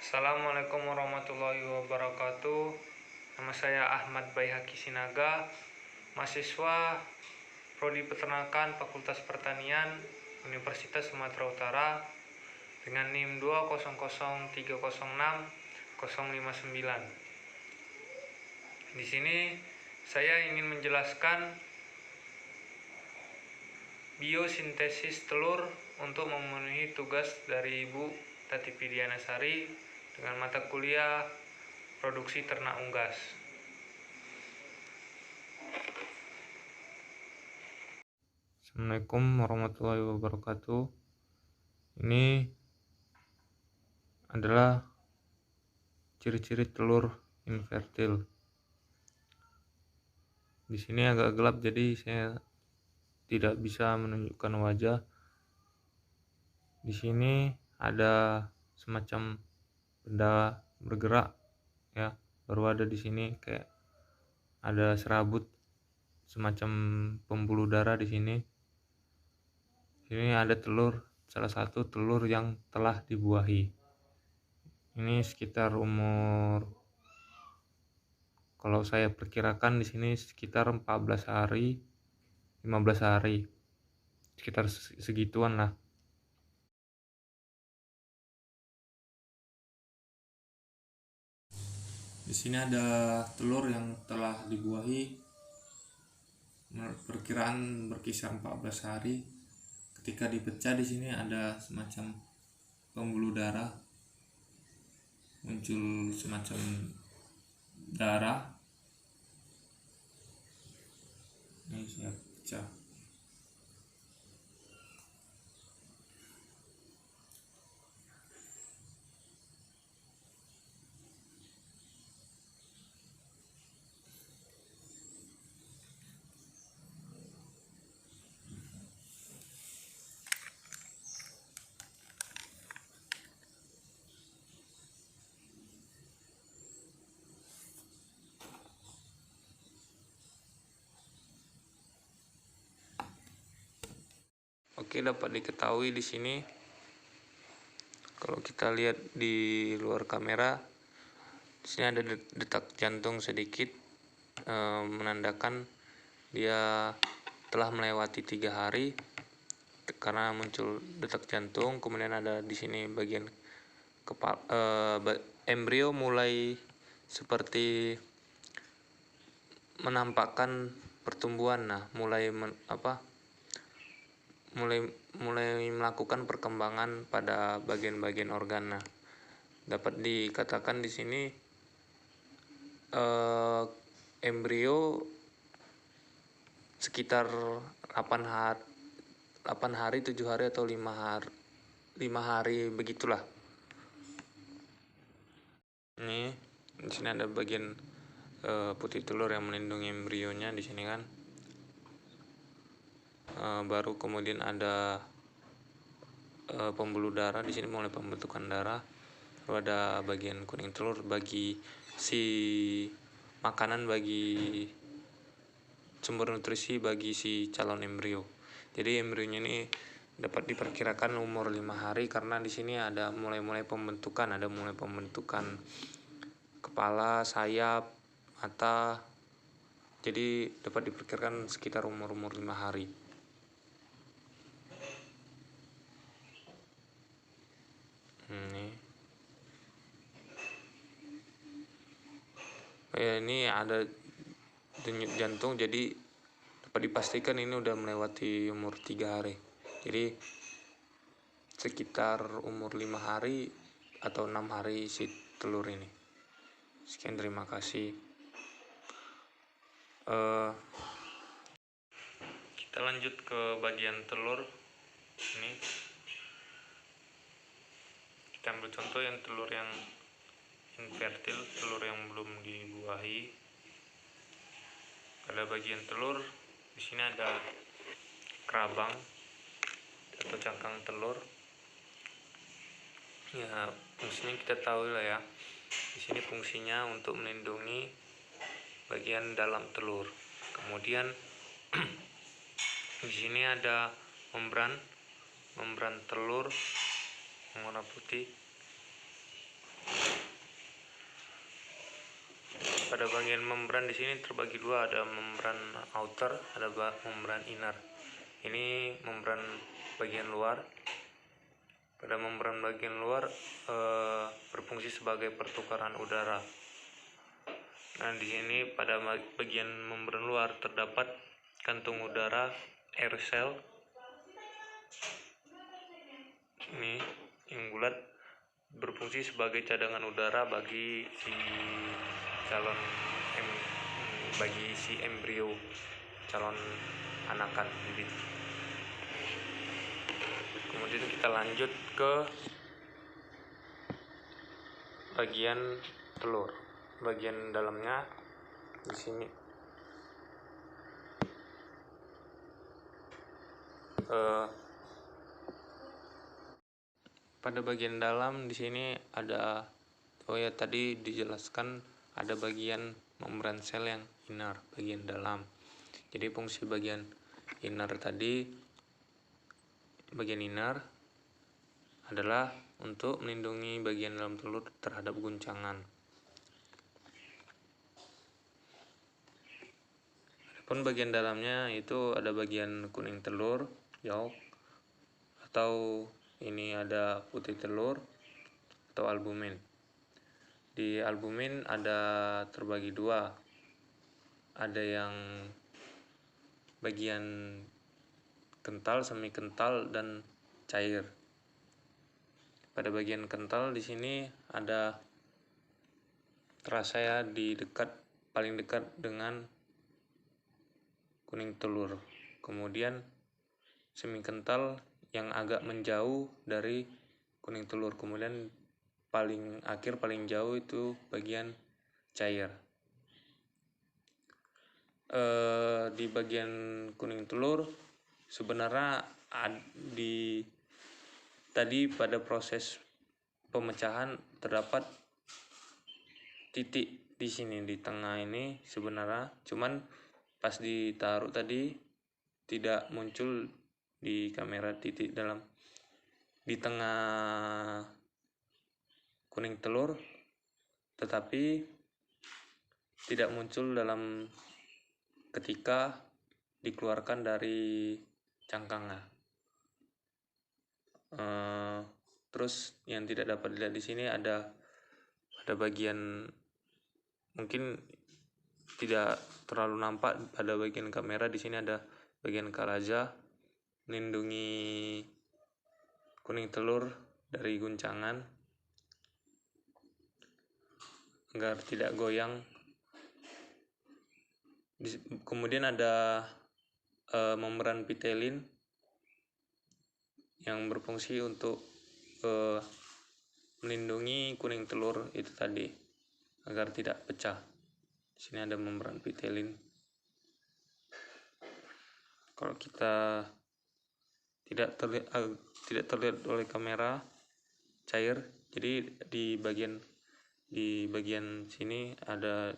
Assalamualaikum warahmatullahi wabarakatuh. Nama saya Ahmad Baihaqi Sinaga, mahasiswa Prodi Peternakan Fakultas Pertanian Universitas Sumatera Utara dengan NIM 200306059. Di sini saya ingin menjelaskan biosintesis telur untuk memenuhi tugas dari Ibu Tati Pidianasari dengan mata kuliah produksi ternak unggas. Assalamualaikum warahmatullahi wabarakatuh. Ini adalah ciri-ciri telur infertil. Di sini agak gelap, jadi saya tidak bisa menunjukkan wajah. Di sini ada semacam benda bergerak, ya. Baru ada di sini kayak ada serabut semacam pembuluh darah di sini. Ini ada telur, salah satu telur yang telah dibuahi. Ini sekitar umur, kalau saya perkirakan di sini sekitar 14 hari, 15 hari, sekitar segituan lah. Di sini ada telur yang telah dibuahi, perkiraan berkisar 14 hari. Ketika dipecah di sini ada semacam pembuluh darah, muncul semacam darah. Ini saya pecah. Oke, dapat diketahui di sini kalau kita lihat di luar kamera, di sini ada detak jantung sedikit, menandakan dia telah melewati 3 hari karena muncul detak jantung. Kemudian ada di sini bagian kepala, embrio mulai seperti menampakkan pertumbuhan. Nah, mulai melakukan perkembangan pada bagian-bagian organ. Nah, dapat dikatakan di sini embrio sekitar 8 hari, 7 hari atau 5 hari begitulah. Ini di sini ada bagian putih telur yang melindungi embrionya di sini kan. Baru kemudian ada pembuluh darah di sini, mulai pembentukan darah. Lalu ada bagian kuning telur bagi si makanan, bagi sumber nutrisi bagi si calon embrio. Jadi embrionya ini dapat diperkirakan umur 5 hari karena di sini ada mulai pembentukan, kepala, sayap, mata. Jadi dapat diperkirakan sekitar umur 5 hari. Ini ada denyut jantung, jadi dapat dipastikan ini udah melewati umur 3 hari. Jadi sekitar umur 5 hari atau 6 hari si telur ini. Sekian, terima kasih. Kita lanjut ke bagian telur. Ini kita ambil contoh yang telur yang infertil, telur yang belum dibuahi. Pada bagian telur di sini ada kerabang atau cangkang telur. Ya, fungsinya kita tahu lah ya. Di sini fungsinya untuk melindungi bagian dalam telur. Kemudian di sini ada membran telur warna putih. pada bagian membran di sini terbagi dua, ada membran outer, ada membran inner. Ini membran bagian luar. Pada membran bagian luar berfungsi sebagai pertukaran udara. Nah, di sini pada bagian membran luar terdapat kantung udara air cell. Ini yang bulat berfungsi sebagai cadangan udara bagi si embrio calon anakan bibit. Kemudian kita lanjut ke bagian telur. Bagian dalamnya di sini pada bagian dalam di sini ada tadi dijelaskan ada bagian membran sel yang inner, bagian dalam. Jadi fungsi bagian inner tadi, bagian inner adalah untuk melindungi bagian dalam telur terhadap guncangan. Adapun bagian dalamnya itu ada bagian kuning telur, yolk, atau ini ada putih telur atau albumin. Di albumin ada terbagi dua, ada yang bagian kental, semi kental, dan cair. Pada bagian kental di sini ada terasa ya paling dekat dengan kuning telur. Kemudian semi kental yang agak menjauh dari kuning telur. Kemudian paling jauh itu bagian cair. Di bagian kuning telur sebenarnya tadi pada proses pemecahan terdapat titik di sini di tengah ini sebenarnya, cuman pas ditaruh tadi tidak muncul di kamera titik di tengah kuning telur, tetapi tidak muncul ketika dikeluarkan dari cangkangnya. Terus yang tidak dapat dilihat di sini ada bagian, mungkin tidak terlalu nampak pada bagian kamera. Di sini ada bagian kalaja melindungi kuning telur dari guncangan agar tidak goyang. Kemudian ada membran pitelin yang berfungsi untuk melindungi kuning telur itu tadi agar tidak pecah. Di sini ada membran pitelin. Kalau kita tidak terlihat oleh kamera cair, jadi di bagian sini ada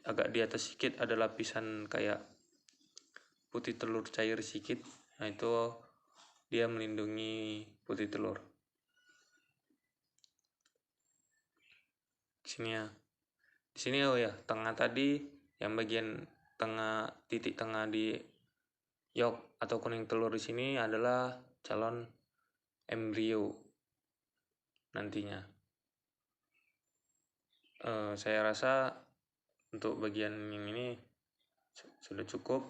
agak di atas sedikit ada lapisan kayak putih telur cair sedikit. Nah, itu dia melindungi putih telur. Di sini tengah tadi, yang bagian tengah, titik tengah di yolk atau kuning telur di sini adalah calon embrio nantinya. Saya rasa untuk bagian yang ini sudah cukup.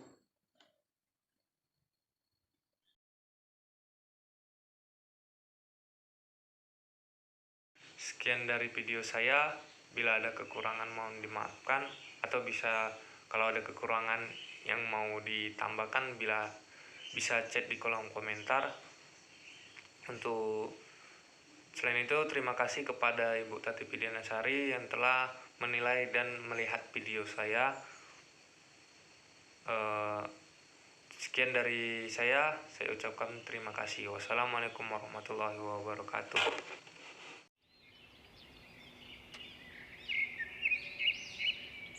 Sekian dari video saya. Bila ada kekurangan mohon dimaafkan, atau kalau ada kekurangan yang mau ditambahkan bisa chat di kolom komentar. Selain itu, terima kasih kepada Ibu Tati Pidianasari yang telah menilai dan melihat video saya. Sekian dari saya ucapkan terima kasih. Wassalamualaikum warahmatullahi wabarakatuh.